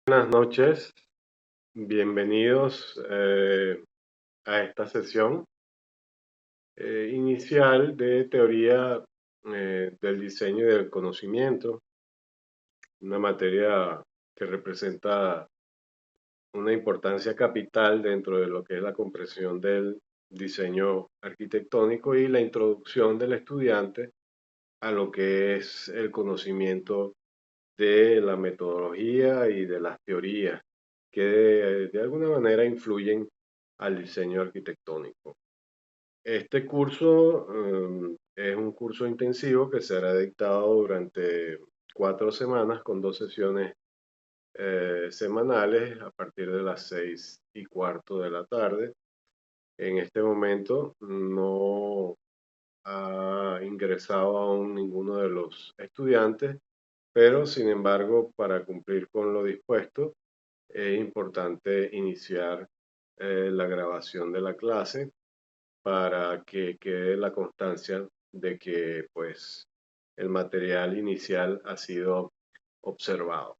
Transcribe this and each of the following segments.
Buenas noches, bienvenidos a esta sesión inicial de teoría del diseño y del conocimiento, una materia que representa una importancia capital dentro de lo que es la comprensión del diseño arquitectónico y la introducción del estudiante a lo que es el conocimiento de la metodología y de las teorías que de alguna manera influyen al diseño arquitectónico. Este curso es un curso intensivo que será dictado durante 4 semanas con 2 sesiones semanales a partir de las 6:15 de la tarde. En este momento no ha ingresado aún ninguno de los estudiantes, pero sin embargo, para cumplir con lo dispuesto, es importante iniciar la grabación de la clase para que quede la constancia de que pues el material inicial ha sido observado.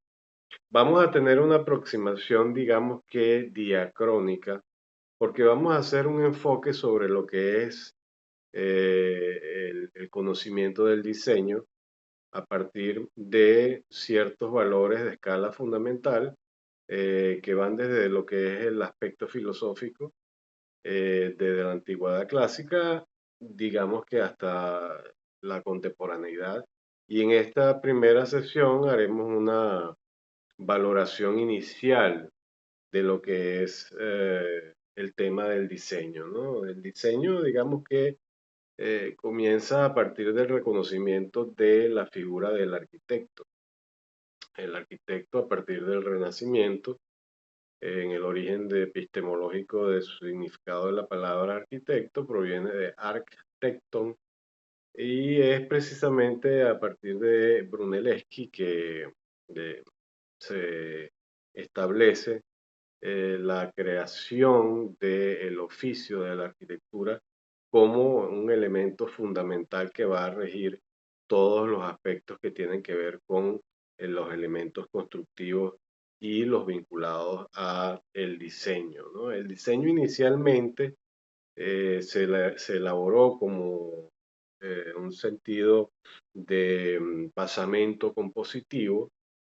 Vamos a tener una aproximación, digamos que diacrónica, porque vamos a hacer un enfoque sobre lo que es el conocimiento del diseño a partir de ciertos valores de escala fundamental que van desde lo que es el aspecto filosófico, desde la antigüedad clásica, digamos que hasta la contemporaneidad. Y en esta primera sesión haremos una valoración inicial de lo que es el tema del diseño, ¿no? El diseño, digamos que comienza a partir del reconocimiento de la figura del arquitecto. El arquitecto a partir del Renacimiento, en el origen epistemológico de su significado de la palabra arquitecto, proviene de architecton y es precisamente a partir de Brunelleschi que se establece la creación del oficio de la arquitectura como un elemento fundamental que va a regir todos los aspectos que tienen que ver con los elementos constructivos y los vinculados a el diseño, ¿no? El diseño inicialmente se elaboró como un sentido de basamento compositivo,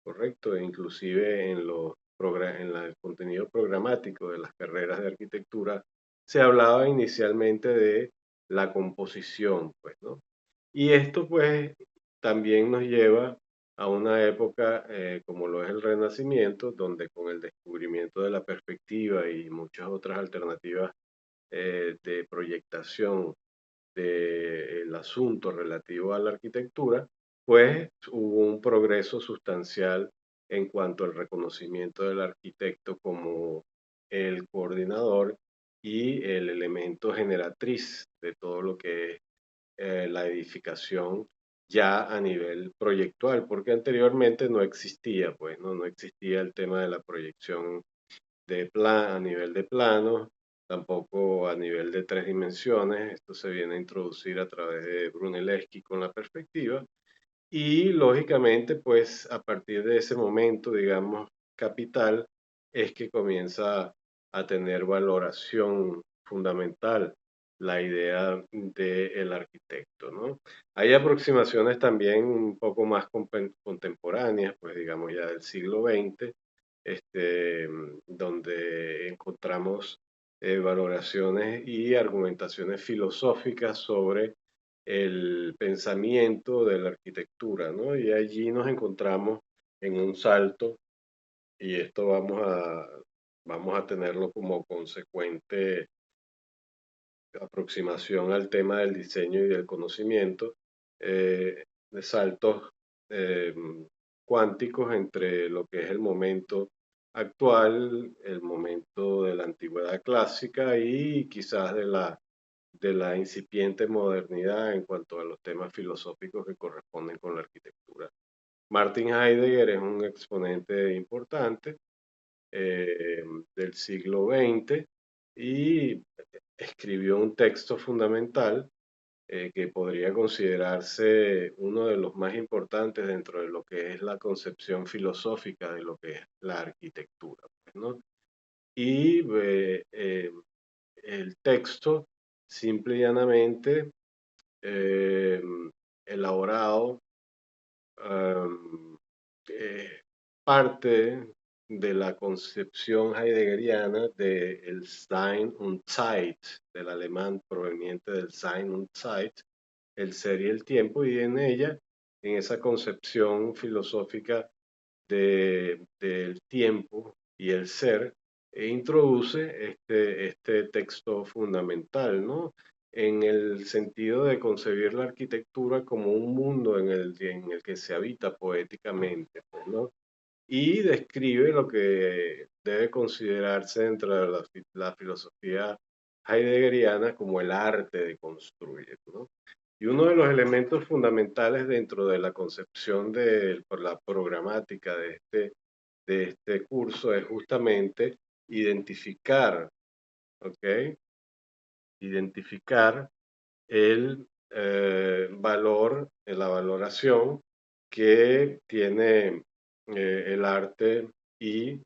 correcto, e inclusive en el contenido programático de las carreras de arquitectura se hablaba inicialmente de la composición, pues, ¿no? Y esto, pues, también nos lleva a una época como lo es el Renacimiento, donde con el descubrimiento de la perspectiva y muchas otras alternativas de proyectación del asunto relativo a la arquitectura, pues hubo un progreso sustancial en cuanto al reconocimiento del arquitecto como el coordinador y el elemento generatriz de todo lo que es la edificación ya a nivel proyectual, porque anteriormente no existía, pues, ¿no? No existía el tema de la proyección a nivel de planos, tampoco a nivel de 3 dimensiones. Esto se viene a introducir a través de Brunelleschi con la perspectiva. Y lógicamente, pues a partir de ese momento, digamos, capital, es que comienza a tener valoración fundamental la idea del arquitecto, ¿no? Hay aproximaciones también un poco más contemporáneas, pues digamos ya del siglo XX, donde encontramos valoraciones y argumentaciones filosóficas sobre el pensamiento de la arquitectura, ¿no? Y allí nos encontramos en un salto y esto vamos a tenerlo como consecuente aproximación al tema del diseño y del conocimiento, de saltos eh, cuánticos entre lo que es el momento actual, el momento de la antigüedad clásica y quizás de la incipiente modernidad en cuanto a los temas filosóficos que corresponden con la arquitectura. Martin Heidegger es un exponente importante eh, del siglo XX y escribió un texto fundamental que podría considerarse uno de los más importantes dentro de lo que es la concepción filosófica de lo que es la arquitectura, pues, ¿no? Y el texto, simple y llanamente, eh, elaborado, am, eh, parte de la concepción heideggeriana del Sein und Zeit, del alemán proveniente del Sein und Zeit, el ser y el tiempo, y en ella, en esa concepción filosófica del tiempo y el ser, introduce este texto fundamental, ¿no? En el sentido de concebir la arquitectura como un mundo en el que se habita poéticamente, pues, ¿no? Y describe lo que debe considerarse dentro de la filosofía heideggeriana como el arte de construir, ¿no? Y uno de los elementos fundamentales dentro de la concepción por la programática de este curso es justamente identificar, ¿ok? Identificar el valor, la valoración que tiene el arte y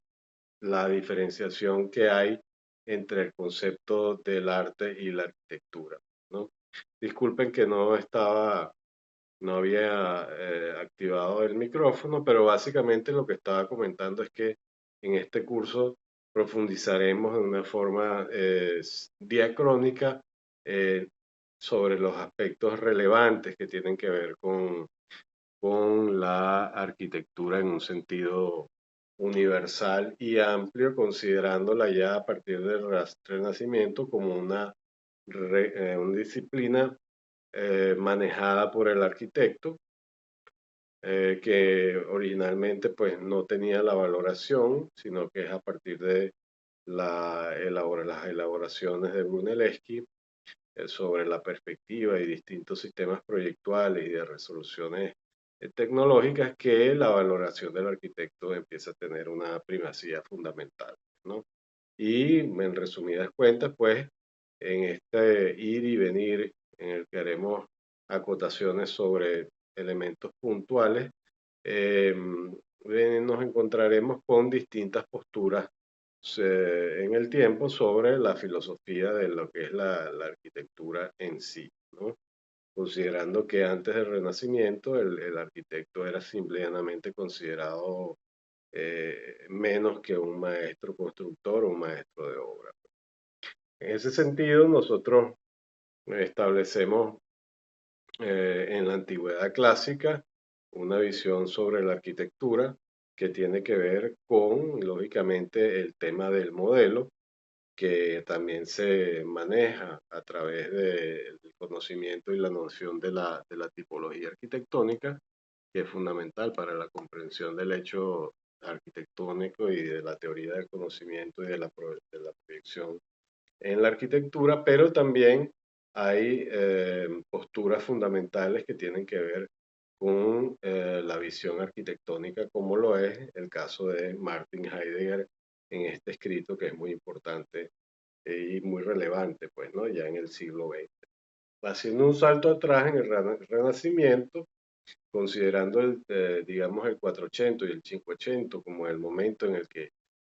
la diferenciación que hay entre el concepto del arte y la arquitectura, ¿no? Disculpen que no había activado el micrófono, pero básicamente lo que estaba comentando es que en este curso profundizaremos de una forma diacrónica eh, sobre los aspectos relevantes que tienen que ver con la arquitectura en un sentido universal y amplio, considerándola ya a partir del Renacimiento como una disciplina manejada por el arquitecto, que originalmente pues no tenía la valoración, sino que es a partir de las elaboraciones de Brunelleschi sobre la perspectiva y distintos sistemas proyectuales y de resoluciones tecnológicas que la valoración del arquitecto empieza a tener una primacía fundamental, ¿no? Y en resumidas cuentas, pues en este ir y venir en el que haremos acotaciones sobre elementos puntuales, eh, nos encontraremos con distintas posturas en el tiempo sobre la filosofía de lo que es la arquitectura en sí, ¿no? Considerando que antes del Renacimiento el arquitecto era simple y llanamente considerado menos que un maestro constructor o un maestro de obra. En ese sentido, nosotros establecemos en la antigüedad clásica una visión sobre la arquitectura que tiene que ver con, lógicamente, el tema del modelo, que también se maneja a través del conocimiento y la noción de la tipología arquitectónica, que es fundamental para la comprensión del hecho arquitectónico y de la teoría del conocimiento y de la proyección en la arquitectura, pero también hay posturas fundamentales que tienen que ver con la visión arquitectónica, como lo es el caso de Martin Heidegger en este escrito que es muy importante y muy relevante, pues, ¿no? Ya en el siglo XX. Haciendo un salto atrás en el Renacimiento, considerando digamos, el 480 y el 580 como el momento en el que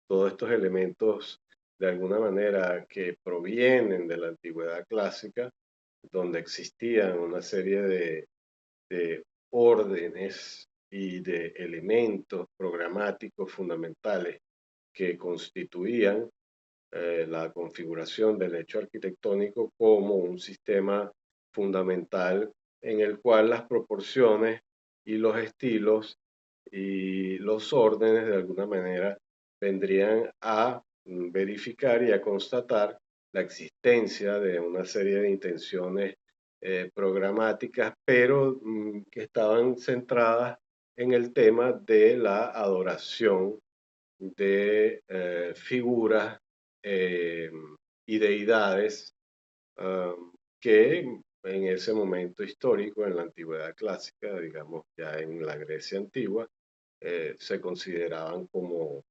todos estos elementos, de alguna manera, que provienen de la antigüedad clásica, donde existían una serie de órdenes y de elementos programáticos fundamentales que constituían la configuración del hecho arquitectónico como un sistema fundamental en el cual las proporciones y los estilos y los órdenes de alguna manera vendrían a verificar y a constatar la existencia de una serie de intenciones programáticas, pero que estaban centradas en el tema de la adoración de figuras eh, y deidades que en ese momento histórico, en la antigüedad clásica, digamos ya en la Grecia antigua, se consideraban como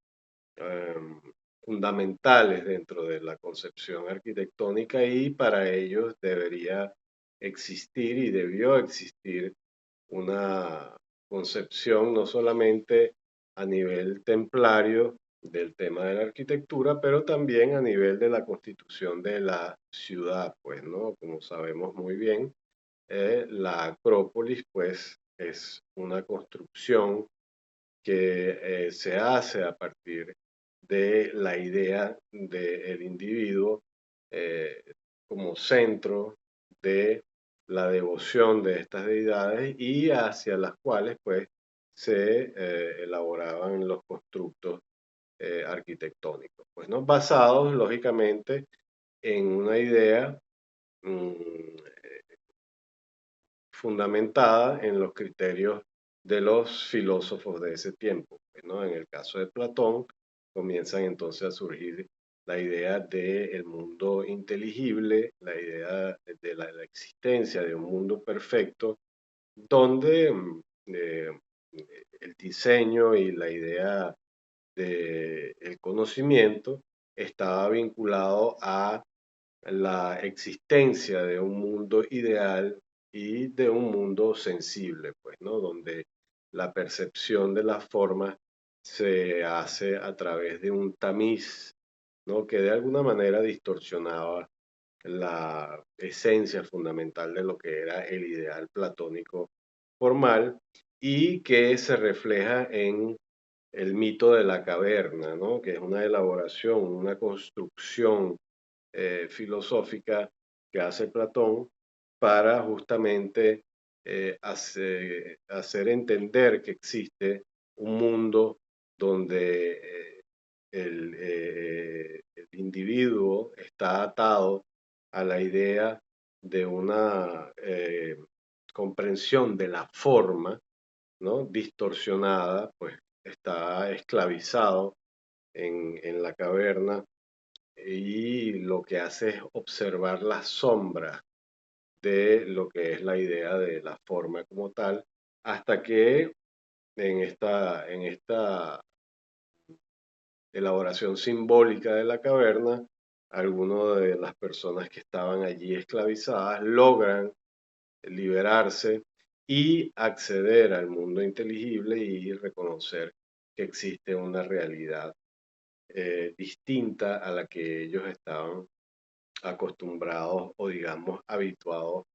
um, fundamentales dentro de la concepción arquitectónica y para ellos debería existir y debió existir una concepción no solamente a nivel templario del tema de la arquitectura, pero también a nivel de la constitución de la ciudad, pues, ¿no? Como sabemos muy bien, la Acrópolis, pues, es una construcción que se hace a partir de la idea del individuo eh, como centro de la devoción de estas deidades y hacia las cuales pues se elaboraban los constructos arquitectónicos, pues no basados lógicamente en una idea mm, fundamentada en los criterios de los filósofos de ese tiempo, pues, ¿no? En el caso de Platón, comienzan entonces a surgir la idea del mundo inteligible, la idea de la existencia de un mundo perfecto, donde el diseño y la idea del conocimiento estaba vinculado a la existencia de un mundo ideal y de un mundo sensible, pues, ¿no? Donde la percepción de las formas se hace a través de un tamiz, ¿no? Que de alguna manera distorsionaba la esencia fundamental de lo que era el ideal platónico formal y que se refleja en el mito de la caverna, ¿no? Que es una elaboración, una construcción filosófica que hace Platón para justamente hacer entender que existe un mundo donde el individuo está atado a la idea de una comprensión de la forma, ¿no? Distorsionada, pues está esclavizado en la caverna y lo que hace es observar las sombras de lo que es la idea de la forma como tal, hasta que en esta elaboración simbólica de la caverna, algunas de las personas que estaban allí esclavizadas logran liberarse y acceder al mundo inteligible y reconocer que existe una realidad distinta a la que ellos estaban acostumbrados o digamos habituados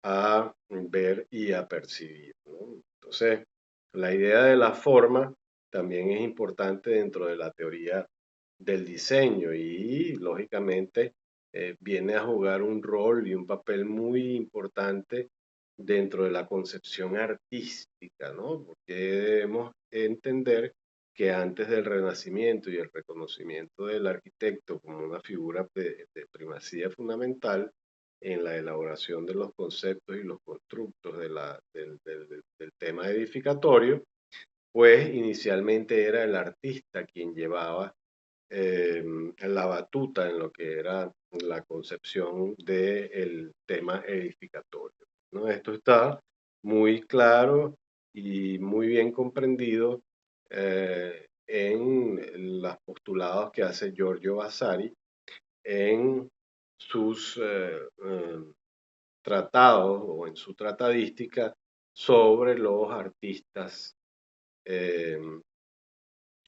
a ver y a percibir, ¿no? Entonces, la idea de la forma también es importante dentro de la teoría del diseño y lógicamente viene a jugar un rol y un papel muy importante dentro de la concepción artística, ¿no? Porque debemos entender que antes del Renacimiento y el reconocimiento del arquitecto como una figura de primacía fundamental en la elaboración de los conceptos y los constructos del tema edificatorio, pues inicialmente era el artista quien llevaba eh, la batuta en lo que era la concepción del tema edificatorio, ¿no? Esto está muy claro y muy bien comprendido en los postulados que hace Giorgio Vasari en sus tratados o en su tratadística sobre los artistas eh,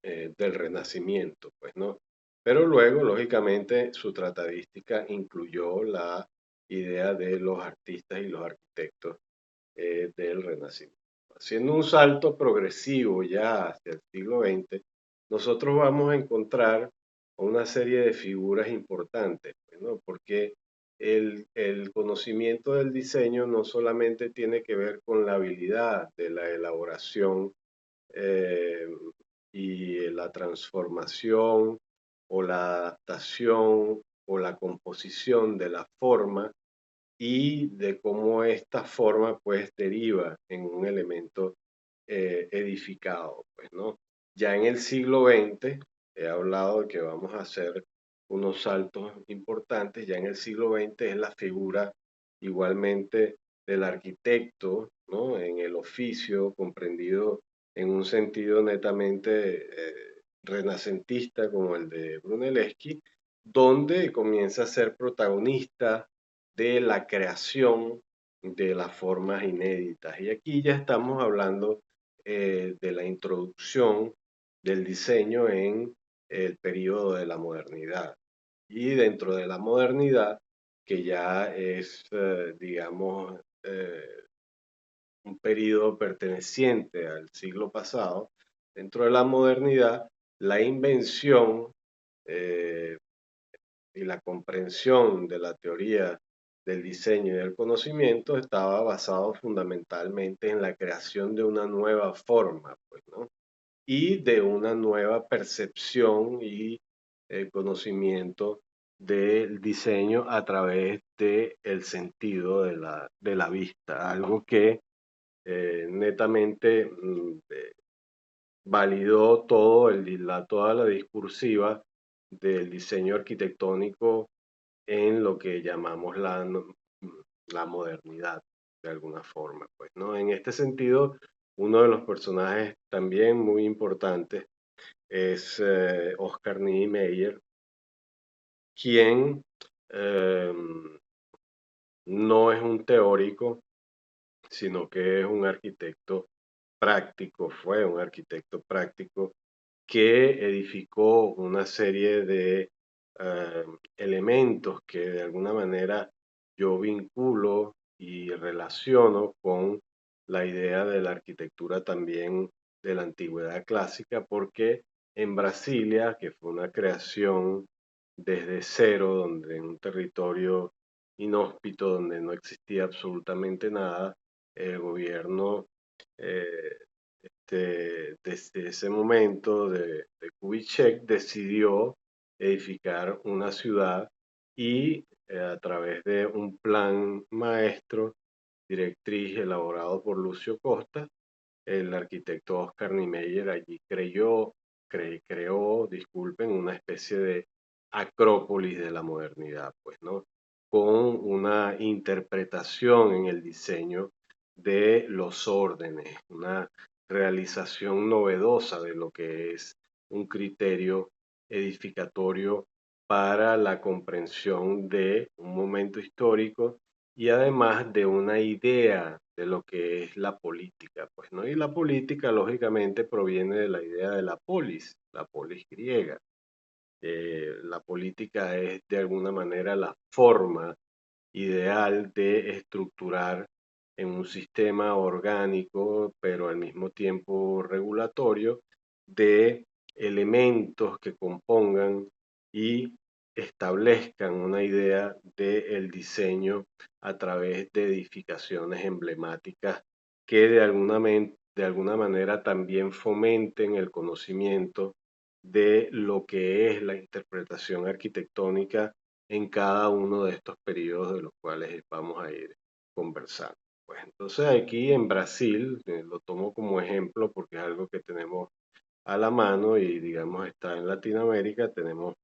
del Renacimiento, pues, ¿no? Pero luego, lógicamente, su tratadística incluyó la idea de los artistas y los arquitectos del Renacimiento. Haciendo un salto progresivo ya hacia el siglo XX, nosotros vamos a encontrar una serie de figuras importantes, pues, ¿no? Porque el conocimiento del diseño no solamente tiene que ver con la habilidad de la elaboración eh, y la transformación o la adaptación o la composición de la forma y de cómo esta forma pues deriva en un elemento edificado, pues, ¿no? Ya en el siglo XX, he hablado de que vamos a hacer unos saltos importantes, ya en el siglo XX es la figura igualmente del arquitecto, ¿no? En el oficio comprendido en un sentido netamente renacentista como el de Brunelleschi, donde comienza a ser protagonista de la creación de las formas inéditas. Y aquí ya estamos hablando de la introducción del diseño en el periodo de la modernidad. Y dentro de la modernidad, que ya es, digamos, un periodo perteneciente al siglo pasado, dentro de la modernidad, la invención eh, y la comprensión de la teoría del diseño y del conocimiento estaba basado fundamentalmente en la creación de una nueva forma, pues, ¿no? Y de una nueva percepción y conocimiento del diseño a través del sentido de la vista, algo que netamente validó toda la discursiva del diseño arquitectónico en lo que llamamos la modernidad, de alguna forma, pues, ¿no? En este sentido, uno de los personajes también muy importantes es Oscar Niemeyer, quien eh, no es un teórico, sino que es un arquitecto práctico, fue un arquitecto práctico que edificó una serie de elementos que de alguna manera yo vinculo y relaciono con la idea de la arquitectura también de la antigüedad clásica, porque en Brasilia, que fue una creación desde cero, donde en un territorio inhóspito, donde no existía absolutamente nada, el gobierno eh, desde ese momento de Kubitschek decidió edificar una ciudad y a través de un plan maestro, directriz elaborado por Lucio Costa, el arquitecto Oscar Niemeyer allí creó, disculpen, una especie de acrópolis de la modernidad, pues, ¿no? Con una interpretación en el diseño de los órdenes, una realización novedosa de lo que es un criterio edificatorio para la comprensión de un momento histórico y además de una idea de lo que es la política, pues, ¿no? Y la política, lógicamente, proviene de la idea de la polis griega. La política es, de alguna manera, la forma ideal de estructurar en un sistema orgánico, pero al mismo tiempo regulatorio, de elementos que compongan y establezcan una idea del diseño a través de edificaciones emblemáticas que de alguna manera también fomenten el conocimiento de lo que es la interpretación arquitectónica en cada uno de estos periodos de los cuales vamos a ir conversando. Pues entonces aquí en Brasil, lo tomo como ejemplo porque es algo que tenemos a la mano y digamos está en Latinoamérica, tenemos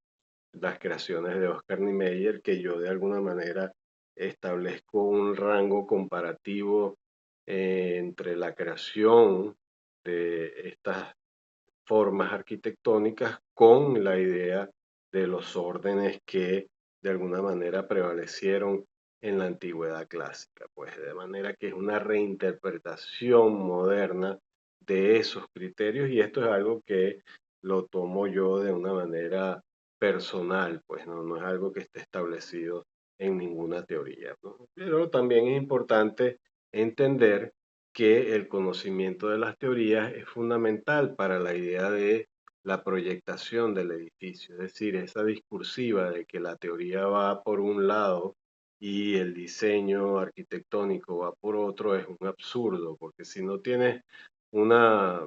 las creaciones de Oscar Niemeyer que yo de alguna manera establezco un rango comparativo entre la creación de estas formas arquitectónicas con la idea de los órdenes que de alguna manera prevalecieron en la antigüedad clásica, pues de manera que es una reinterpretación moderna de esos criterios y esto es algo que lo tomo yo de una manera personal, pues no es algo que esté establecido en ninguna teoría, ¿no? Pero también es importante entender que el conocimiento de las teorías es fundamental para la idea de la proyectación del edificio, es decir, esa discursiva de que la teoría va por un lado y el diseño arquitectónico va por otro es un absurdo, porque si no tienes una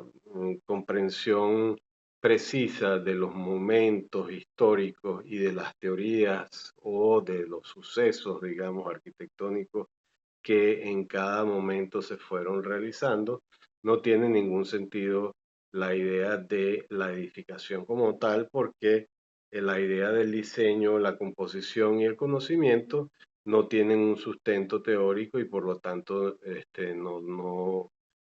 comprensión precisa de los momentos históricos y de las teorías o de los sucesos, digamos, arquitectónicos que en cada momento se fueron realizando, no tiene ningún sentido la idea de la edificación como tal, porque la idea del diseño, la composición y el conocimiento no tienen un sustento teórico y por lo tanto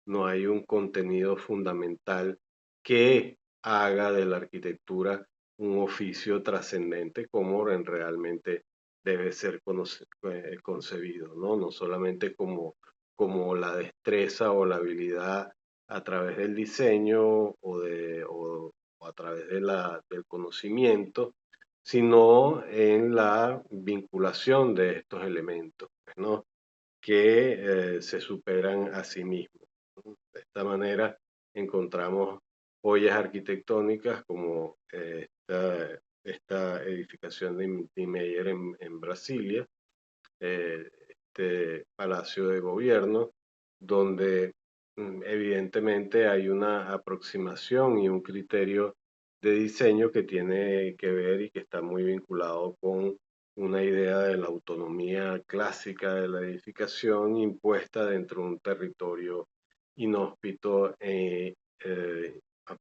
no hay un contenido fundamental que haga de la arquitectura un oficio trascendente como realmente debe ser concebido, ¿no? No solamente como la destreza o la habilidad a través del diseño o a través del conocimiento, sino en la vinculación de estos elementos, pues, ¿no? Que se superan a sí mismos, ¿no? De esta manera encontramos joyas arquitectónicas como esta edificación de Meyer en Brasilia, este palacio de gobierno, donde evidentemente hay una aproximación y un criterio de diseño que tiene que ver y que está muy vinculado con una idea de la autonomía clásica de la edificación impuesta dentro de un territorio inhóspito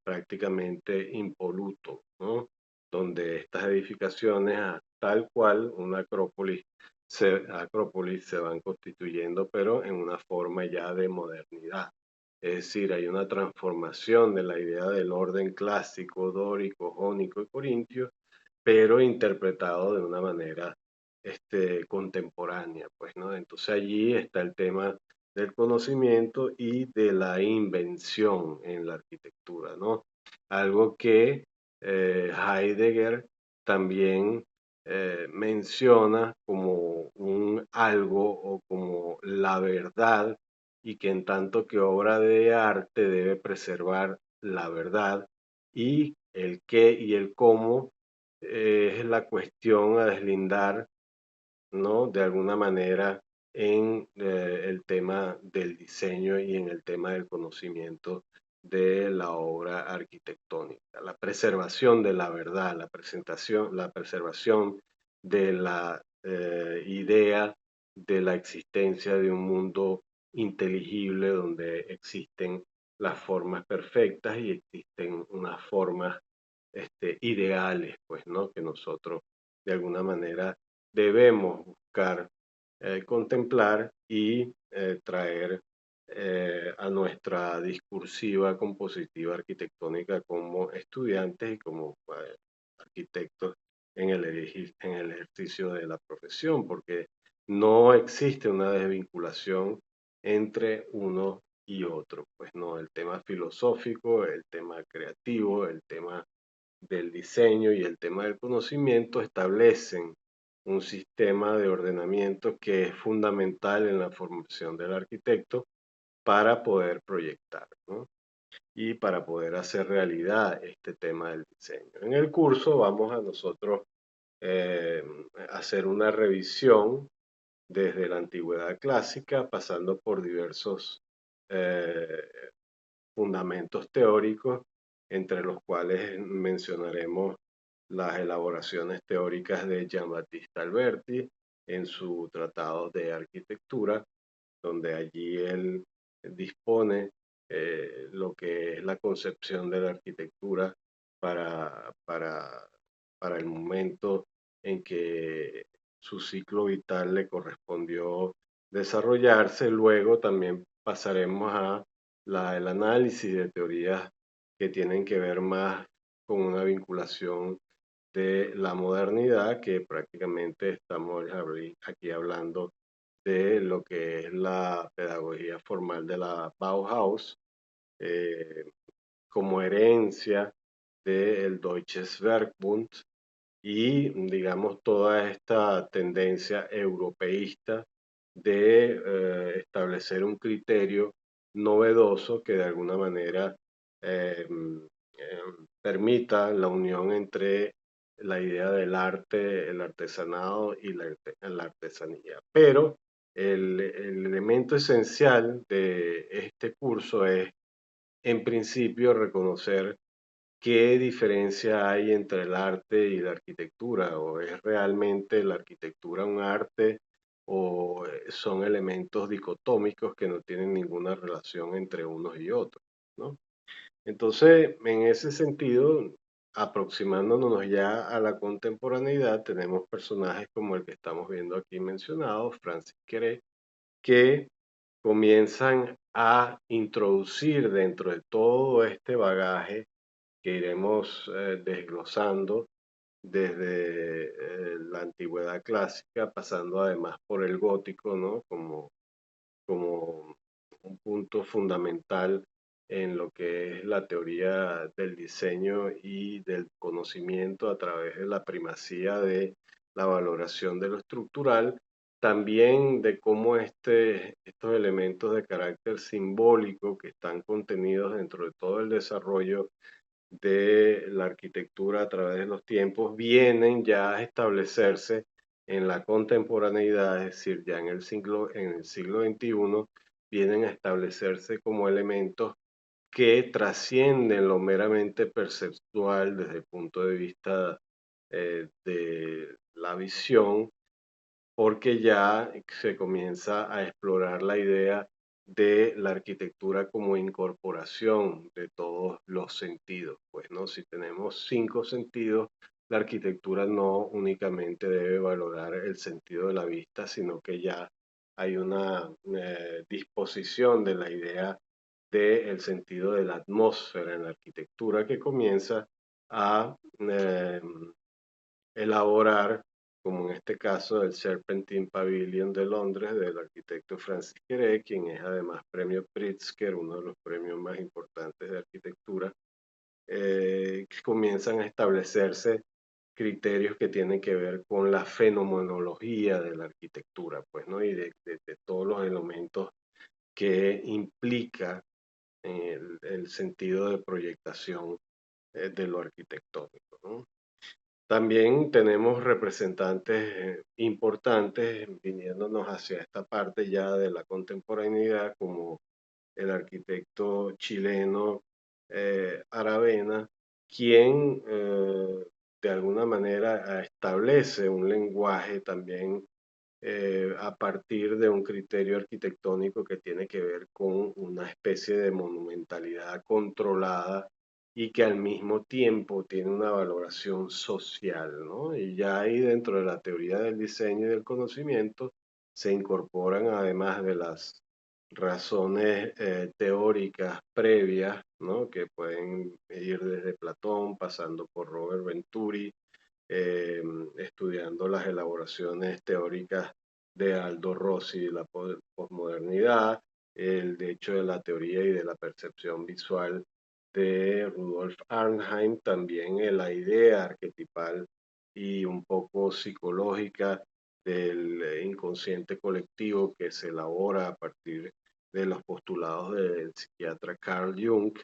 prácticamente impoluto, ¿no? Donde estas edificaciones, tal cual una acrópolis se van constituyendo, pero en una forma ya de modernidad. Es decir, hay una transformación de la idea del orden clásico, dórico, jónico y corintio, pero interpretado de una manera contemporánea, pues, ¿no? Entonces allí está el tema del conocimiento y de la invención en la arquitectura, ¿no? Algo que Heidegger también menciona como un algo o como la verdad y que en tanto que obra de arte debe preservar la verdad y el qué y el cómo es la cuestión a deslindar, ¿no? De alguna manera en el tema del diseño y en el tema del conocimiento de la obra arquitectónica. La preservación de la verdad, la preservación de la idea de la existencia de un mundo inteligible donde existen las formas perfectas y existen unas formas ideales, pues, ¿no? Que nosotros de alguna manera debemos buscar contemplar y traer a nuestra discursiva compositiva arquitectónica como estudiantes y como arquitectos en el ejercicio de la profesión, porque no existe una desvinculación entre uno y otro, pues no, el tema filosófico, el tema creativo, el tema del diseño y el tema del conocimiento establecen un sistema de ordenamiento que es fundamental en la formación del arquitecto para poder proyectar, ¿no? Y para poder hacer realidad este tema del diseño. En el curso vamos a nosotros eh, hacer una revisión desde la antigüedad clásica, pasando por diversos eh, fundamentos teóricos, entre los cuales mencionaremos las elaboraciones teóricas de Giambattista Alberti en su tratado de arquitectura, donde allí él dispone lo que es la concepción de la arquitectura para, para, para el momento en que su ciclo vital le correspondió desarrollarse. Luego también pasaremos a el análisis de teorías que tienen que ver más con una vinculación de la modernidad, que prácticamente estamos aquí hablando de lo que es la pedagogía formal de la Bauhaus, eh, como herencia del Deutsches Werkbund y, digamos, toda esta tendencia europeísta de establecer un criterio novedoso que de alguna manera permita la unión entre la idea del arte, el artesanado y la artesanía. Pero el elemento esencial de este curso es, en principio, reconocer qué diferencia hay entre el arte y la arquitectura, o es realmente la arquitectura un arte o son elementos dicotómicos que no tienen ninguna relación entre unos y otros, ¿no? Entonces, en ese sentido, aproximándonos ya a la contemporaneidad, tenemos personajes como el que estamos viendo aquí mencionado, Francis Queré, que comienzan a introducir dentro de todo este bagaje que iremos desglosando desde la antigüedad clásica, pasando además por el gótico, ¿no? Como un punto fundamental en lo que es la teoría del diseño y del conocimiento a través de la primacía de la valoración de lo estructural, también de cómo estos elementos de carácter simbólico que están contenidos dentro de todo el desarrollo de la arquitectura a través de los tiempos vienen ya a establecerse en la contemporaneidad, es decir, ya en el siglo XXI, vienen a establecerse como elementos que trascienden lo meramente perceptual desde el punto de vista de la visión, porque ya se comienza a explorar la idea de la arquitectura como incorporación de todos los sentidos. Pues, ¿no? Si tenemos 5 sentidos, la arquitectura no únicamente debe valorar el sentido de la vista, sino que ya hay una disposición de la idea del sentido de la atmósfera en la arquitectura que comienza a elaborar, como en este caso el Serpentine Pavilion de Londres del arquitecto Francis Queré, quien es además premio Pritzker, uno de los premios más importantes de arquitectura, que comienzan a establecerse criterios que tienen que ver con la fenomenología de la arquitectura, pues, ¿no? Y de todos los elementos que implica el sentido de proyectación de lo arquitectónico, ¿no? También tenemos representantes importantes viniéndonos hacia esta parte ya de la contemporaneidad, como el arquitecto chileno Aravena, quien de alguna manera establece un lenguaje también a partir de un criterio arquitectónico que tiene que ver con una especie de monumentalidad controlada y que al mismo tiempo tiene una valoración social, ¿no? Y ya ahí dentro de la teoría del diseño y del conocimiento se incorporan además de las razones teóricas previas, ¿no? Que pueden ir desde Platón, pasando por Robert Venturi, eh, estudiando las elaboraciones teóricas de Aldo Rossi de la posmodernidad, el de hecho de la teoría y de la percepción visual de Rudolf Arnheim, también la idea arquetipal y un poco psicológica del inconsciente colectivo que se elabora a partir de los postulados del psiquiatra Carl Jung.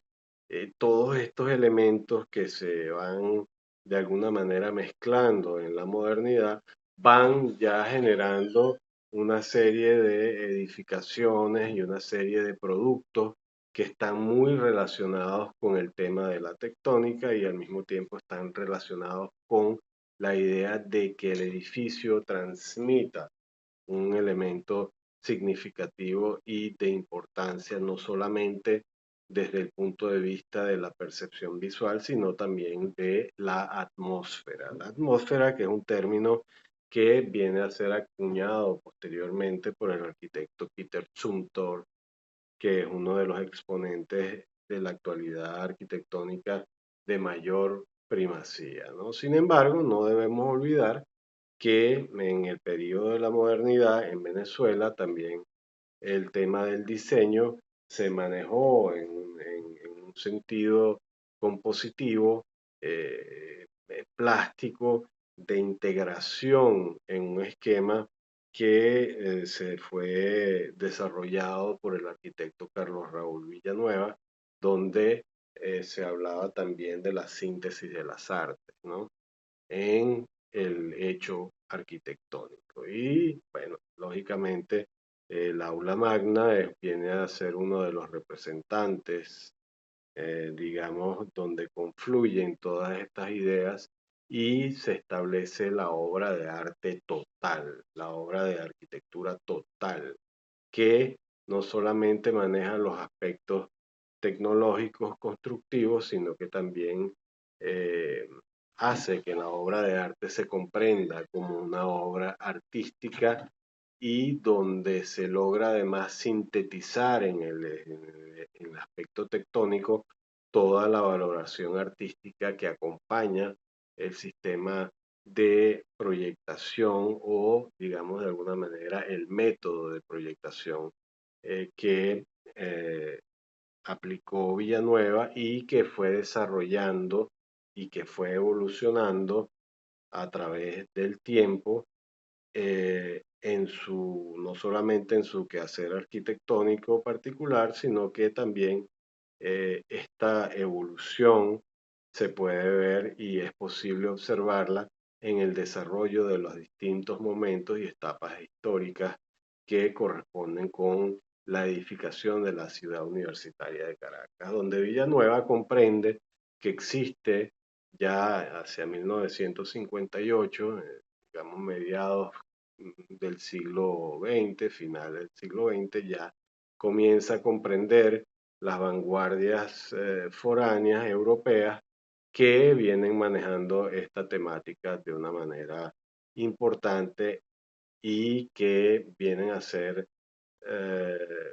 Todos estos elementos que se van de alguna manera mezclando en la modernidad, van ya generando una serie de edificaciones y una serie de productos que están muy relacionados con el tema de la tectónica y al mismo tiempo están relacionados con la idea de que el edificio transmita un elemento significativo y de importancia, no solamente desde el punto de vista de la percepción visual, sino también de la atmósfera. La atmósfera, que es un término que viene a ser acuñado posteriormente por el arquitecto Peter Zumthor, que es uno de los exponentes de la actualidad arquitectónica de mayor primacía, ¿no? Sin embargo, no debemos olvidar que en el periodo de la modernidad en Venezuela también el tema del diseño se manejó en un sentido compositivo, plástico, de integración en un esquema que se fue desarrollado por el arquitecto Carlos Raúl Villanueva, donde se hablaba también de la síntesis de las artes, ¿no? En el hecho arquitectónico. Y bueno, lógicamente el aula magna viene a ser uno de los representantes, digamos, donde confluyen todas estas ideas y se establece la obra de arte total, la obra de arquitectura total, que no solamente maneja los aspectos tecnológicos constructivos, sino que también eh, hace que la obra de arte se comprenda como una obra artística y donde se logra además sintetizar en el aspecto tectónico toda la valoración artística que acompaña el sistema de proyectación o, digamos, de alguna manera, el método de proyectación que eh, aplicó Villanueva y que fue desarrollando y que fue evolucionando a través del tiempo no solamente en su quehacer arquitectónico particular, sino que también esta evolución se puede ver y es posible observarla en el desarrollo de los distintos momentos y etapas históricas que corresponden con la edificación de la ciudad universitaria de Caracas, donde Villanueva comprende que existe ya hacia 1958, digamos mediados del siglo XX, final del siglo XX, ya comienza a comprender las vanguardias foráneas europeas que vienen manejando esta temática de una manera importante y que vienen a ser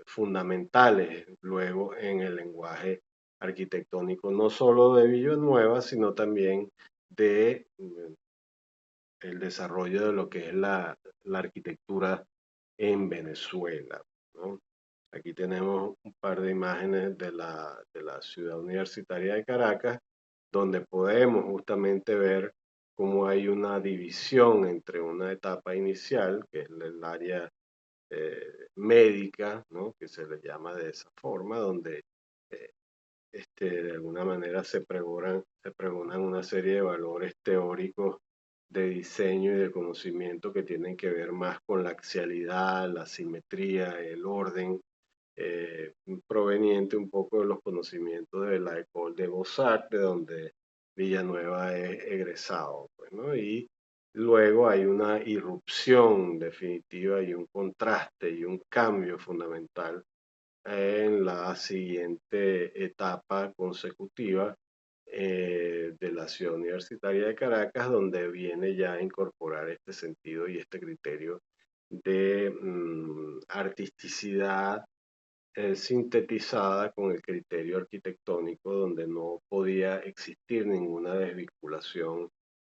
fundamentales luego en el lenguaje arquitectónico, no solo de Villanueva, sino también de el desarrollo de lo que es la arquitectura en Venezuela, ¿no? Aquí tenemos un par de imágenes de la ciudad universitaria de Caracas, donde podemos justamente ver cómo hay una división entre una etapa inicial, que es el área médica, ¿no? Que se le llama de esa forma, donde eh, de alguna manera se pregonan una serie de valores teóricos de diseño y de conocimiento que tienen que ver más con la axialidad, la simetría, el orden, eh, proveniente un poco de los conocimientos de la École de Beaux-Arts, de donde Villanueva es egresado, pues, ¿no? Y luego hay una irrupción definitiva y un contraste y un cambio fundamental en la siguiente etapa consecutiva de la ciudad universitaria de Caracas, donde viene ya a incorporar este sentido y este criterio de artisticidad sintetizada con el criterio arquitectónico, donde no podía existir ninguna desvinculación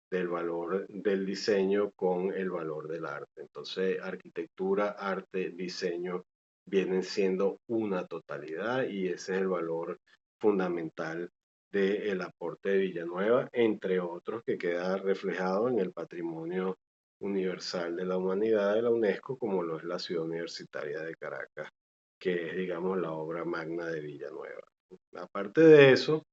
del valor del diseño con el valor del arte. Entonces, arquitectura, arte, diseño vienen siendo una totalidad y ese es el valor fundamental del aporte de Villanueva, entre otros que queda reflejado en el patrimonio universal de la humanidad de la UNESCO, como lo es la ciudad universitaria de Caracas, que es, digamos, la obra magna de Villanueva. Aparte de eso,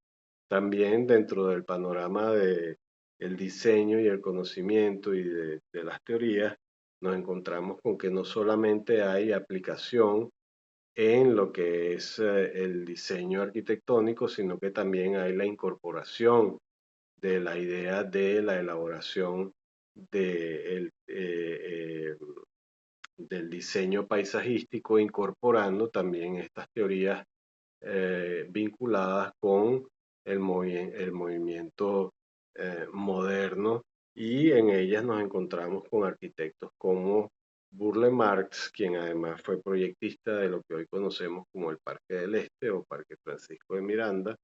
también dentro del panorama de el diseño y el conocimiento y de las teorías, nos encontramos con que no solamente hay aplicación en lo que es el diseño arquitectónico, sino que también hay la incorporación de la idea de la elaboración de del diseño paisajístico, incorporando también estas teorías vinculadas con el movimiento moderno y en ellas nos encontramos con arquitectos como Burle Marx, quien además fue proyectista de lo que hoy conocemos como el Parque del Este o Parque Francisco de Miranda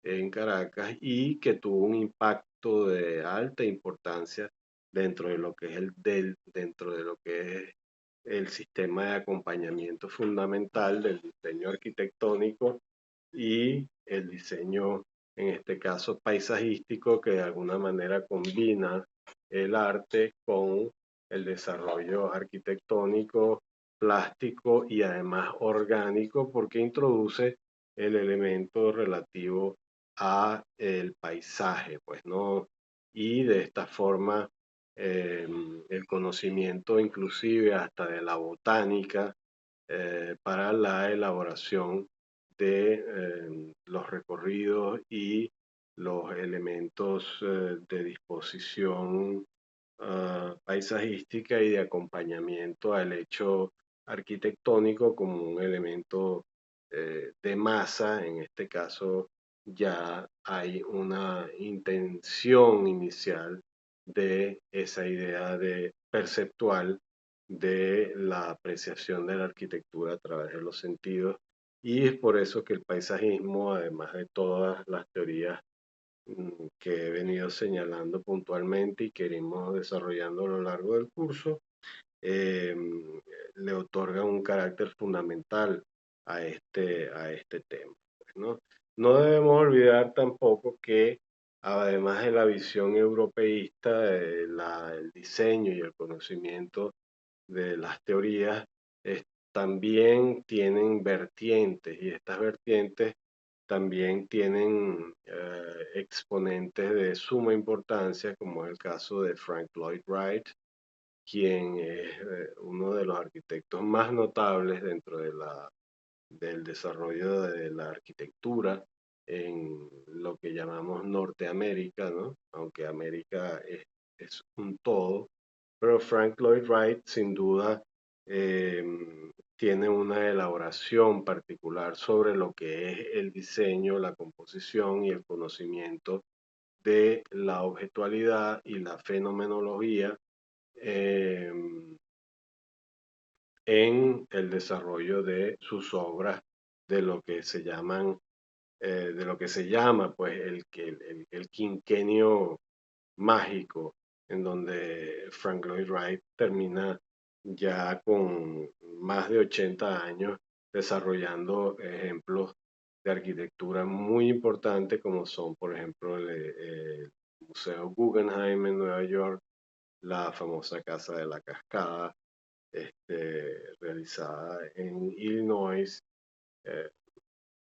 en Caracas y que tuvo un impacto de alta importancia dentro de lo que es dentro de lo que es el sistema de acompañamiento fundamental del diseño arquitectónico y el diseño, en este caso paisajístico, que de alguna manera combina el arte con el desarrollo arquitectónico, plástico y además orgánico, porque introduce el elemento relativo a el paisaje, pues, ¿no? Y de esta forma eh, el conocimiento inclusive hasta de la botánica para la elaboración de los recorridos y los elementos de disposición paisajística y de acompañamiento al hecho arquitectónico como un elemento de masa. En este caso ya hay una intención inicial de esa idea de perceptual de la apreciación de la arquitectura a través de los sentidos y es por eso que el paisajismo, además de todas las teorías que he venido señalando puntualmente y que iremos desarrollando a lo largo del curso, eh, le otorga un carácter fundamental a este tema, pues, ¿no? No debemos olvidar tampoco que además de la visión europeísta, el diseño y el conocimiento de las teorías también tienen vertientes y estas vertientes también tienen exponentes de suma importancia, como es el caso de Frank Lloyd Wright, quien es uno de los arquitectos más notables dentro de del desarrollo de la arquitectura en lo que llamamos Norteamérica, ¿no? Aunque América es un todo, pero Frank Lloyd Wright sin duda eh, tiene una elaboración particular sobre lo que es el diseño, la composición y el conocimiento de la objetualidad y la fenomenología eh, en el desarrollo de sus obras, de lo que se llaman, de lo que se llama pues el quinquenio mágico, en donde Frank Lloyd Wright termina ya con más de 80 años desarrollando ejemplos de arquitectura muy importantes como son, por ejemplo, el Museo Guggenheim en Nueva York, la famosa Casa de la Cascada, realizada en Illinois, eh,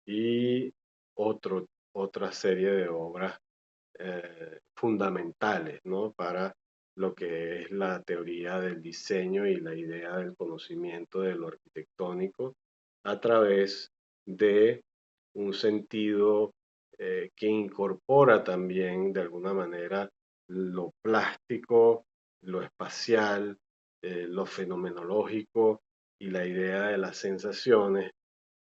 y otra serie de obras fundamentales, ¿no? Para lo que es la teoría del diseño y la idea del conocimiento de lo arquitectónico a través de un sentido que incorpora también de alguna manera lo plástico, lo espacial, lo fenomenológico y la idea de las sensaciones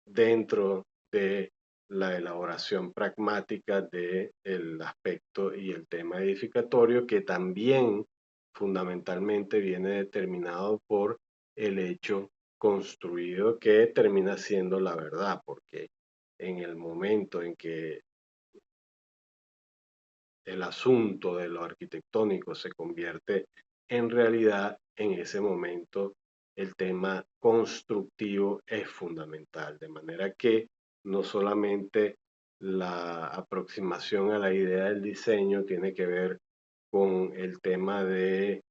dentro de la elaboración pragmática del aspecto y el tema edificatorio, que también fundamentalmente viene determinado por el hecho construido que termina siendo la verdad, porque en el momento en que el asunto de lo arquitectónico se convierte en realidad, en ese momento el tema constructivo es fundamental, de manera que no solamente la aproximación a la idea del diseño tiene que ver con el tema de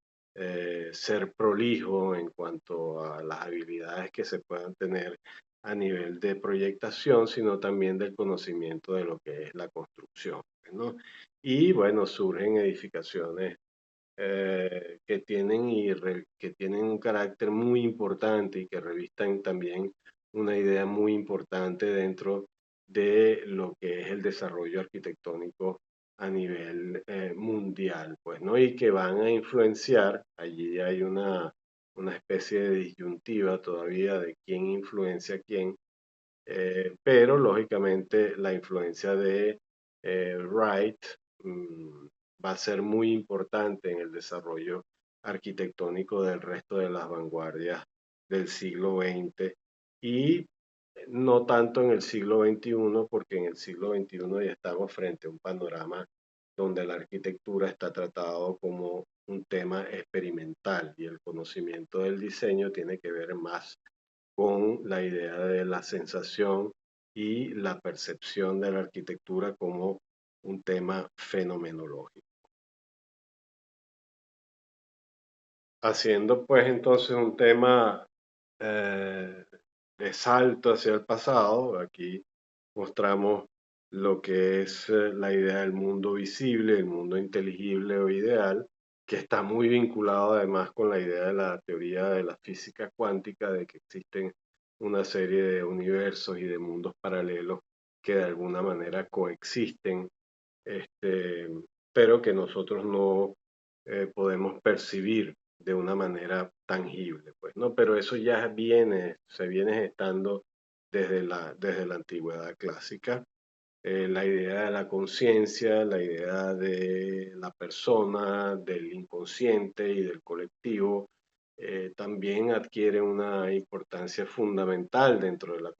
ser prolijo en cuanto a las habilidades que se puedan tener a nivel de proyectación, sino también del conocimiento de lo que es la construcción, ¿no? Y bueno, surgen edificaciones que tienen un carácter muy importante y que revistan también una idea muy importante dentro de lo que es el desarrollo arquitectónico a nivel mundial, pues, ¿no? Y que van a influenciar, allí hay una especie de disyuntiva todavía de quién influencia a quién, pero lógicamente la influencia de Wright mm, va a ser muy importante en el desarrollo arquitectónico del resto de las vanguardias del siglo XX y no tanto en el siglo XXI, porque en el siglo XXI ya estamos frente a un panorama donde la arquitectura está tratado como un tema experimental y el conocimiento del diseño tiene que ver más con la idea de la sensación y la percepción de la arquitectura como un tema fenomenológico. Haciendo pues entonces un tema eh, de salto hacia el pasado, aquí mostramos lo que es la idea del mundo visible, el mundo inteligible o ideal, que está muy vinculado además con la idea de la teoría de la física cuántica, de que existen una serie de universos y de mundos paralelos que de alguna manera coexisten, este, pero que nosotros no podemos percibir de una manera tangible, pues, ¿no? Pero eso ya se viene gestando desde la antigüedad clásica. La idea de la conciencia, la idea de la persona, del inconsciente y del colectivo, también adquiere una importancia fundamental dentro de la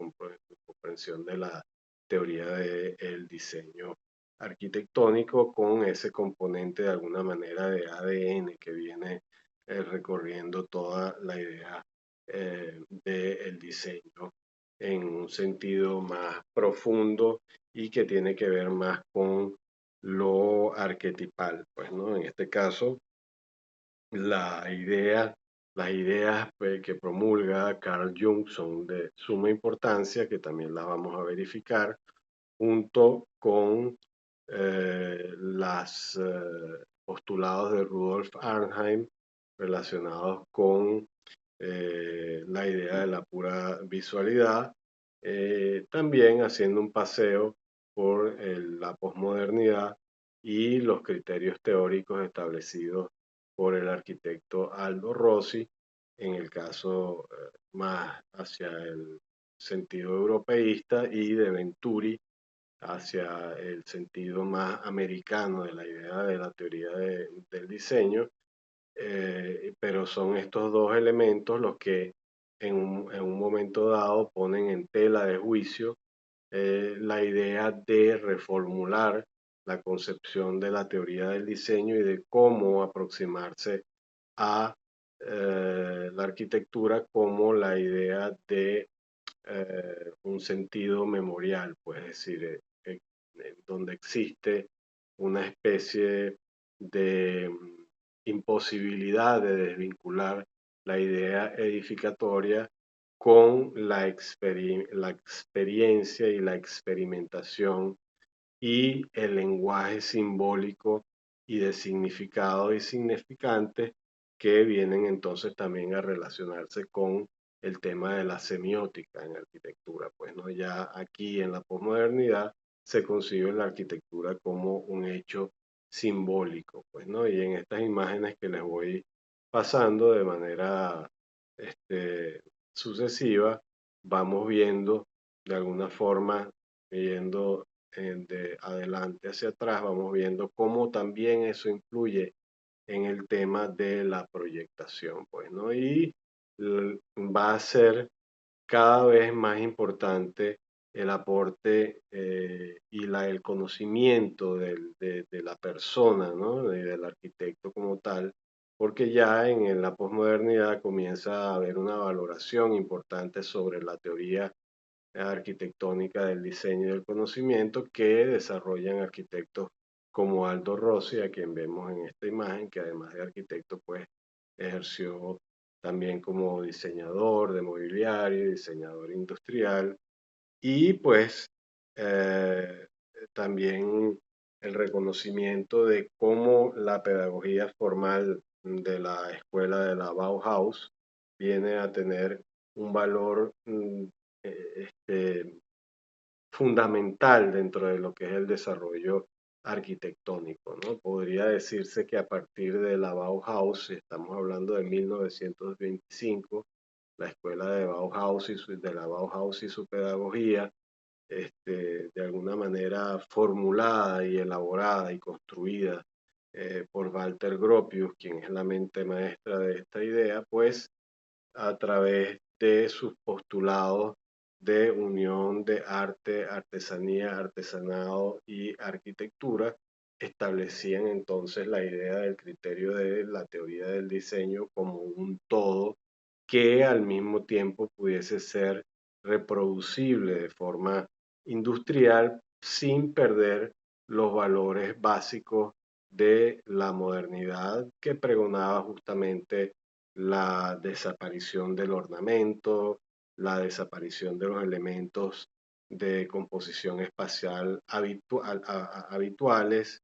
comprensión de la teoría del diseño arquitectónico con ese componente de alguna manera de ADN que viene recorriendo toda la idea del diseño en un sentido más profundo y que tiene que ver más con lo arquetipal, pues, ¿no? En este caso, la idea, las ideas que promulga Carl Jung son de suma importancia, que también las vamos a verificar, junto con los postulados de Rudolf Arnheim relacionados con la idea de la pura visualidad, también haciendo un paseo por la posmodernidad y los criterios teóricos establecidos por el arquitecto Aldo Rossi, en el caso más hacia el sentido europeísta, y de Venturi hacia el sentido más americano de la idea de la teoría del diseño, pero son estos dos elementos los que en un momento dado ponen en tela de juicio la idea de reformular la concepción de la teoría del diseño y de cómo aproximarse a la arquitectura como la idea de un sentido memorial, pues es decir, donde existe una especie de imposibilidad de desvincular la idea edificatoria con la experiencia y la experimentación y el lenguaje simbólico y de significado y significante que vienen entonces también a relacionarse con el tema de la semiótica en arquitectura. Pues no, ya aquí en la posmodernidad se concibe la arquitectura como un hecho simbólico, pues no, y en estas imágenes que les voy pasando de manera este, sucesiva, vamos viendo de alguna forma, yendo de adelante hacia atrás, vamos viendo cómo también eso influye en el tema de la proyectación, pues, ¿no? Y va a ser cada vez más importante el aporte y el conocimiento de la persona, ¿no? Del arquitecto como tal, porque ya en la posmodernidad comienza a haber una valoración importante sobre la teoría arquitectónica del diseño y del conocimiento que desarrollan arquitectos como Aldo Rossi, a quien vemos en esta imagen, que además de arquitecto, pues ejerció también como diseñador de mobiliario, diseñador industrial y pues eh, también el reconocimiento de cómo la pedagogía formal de la escuela de la Bauhaus viene a tener un valor fundamental dentro de lo que es el desarrollo arquitectónico, ¿no? Podría decirse que a partir de la Bauhaus, estamos hablando de 1925, la escuela de Bauhaus de la Bauhaus y su pedagogía, de alguna manera formulada y elaborada y construida por Walter Gropius, quien es la mente maestra de esta idea, pues a través de sus postulados de unión de arte, artesanía, artesanado y arquitectura, establecían entonces la idea del criterio de la teoría del diseño como un todo que al mismo tiempo pudiese ser reproducible de forma industrial sin perder los valores básicos de la modernidad que pregonaba justamente la desaparición del ornamento, la desaparición de los elementos de composición espacial habituales,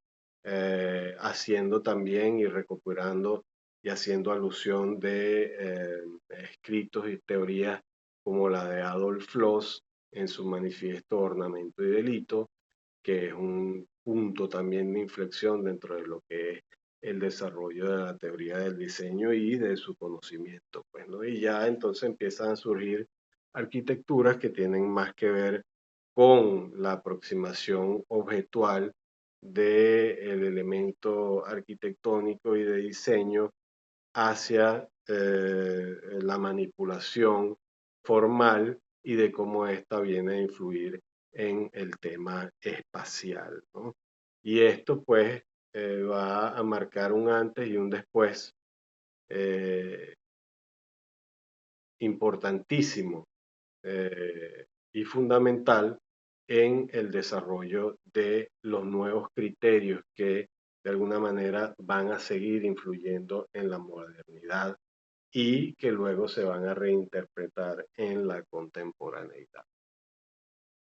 haciendo también y recuperando y haciendo alusión de escritos y teorías como la de Adolf Floss en su manifiesto Ornamento y Delito, que es un punto también de inflexión dentro de lo que es el desarrollo de la teoría del diseño y de su conocimiento, pues, ¿no? Y ya entonces empiezan a surgir arquitecturas que tienen más que ver con la aproximación objetual del elemento arquitectónico y de diseño hacia la manipulación formal y de cómo ésta viene a influir en el tema espacial, ¿no? Y esto pues va a marcar un antes y un después eh, importantísimo y fundamental en el desarrollo de los nuevos criterios que de alguna manera van a seguir influyendo en la modernidad y que luego se van a reinterpretar en la contemporaneidad.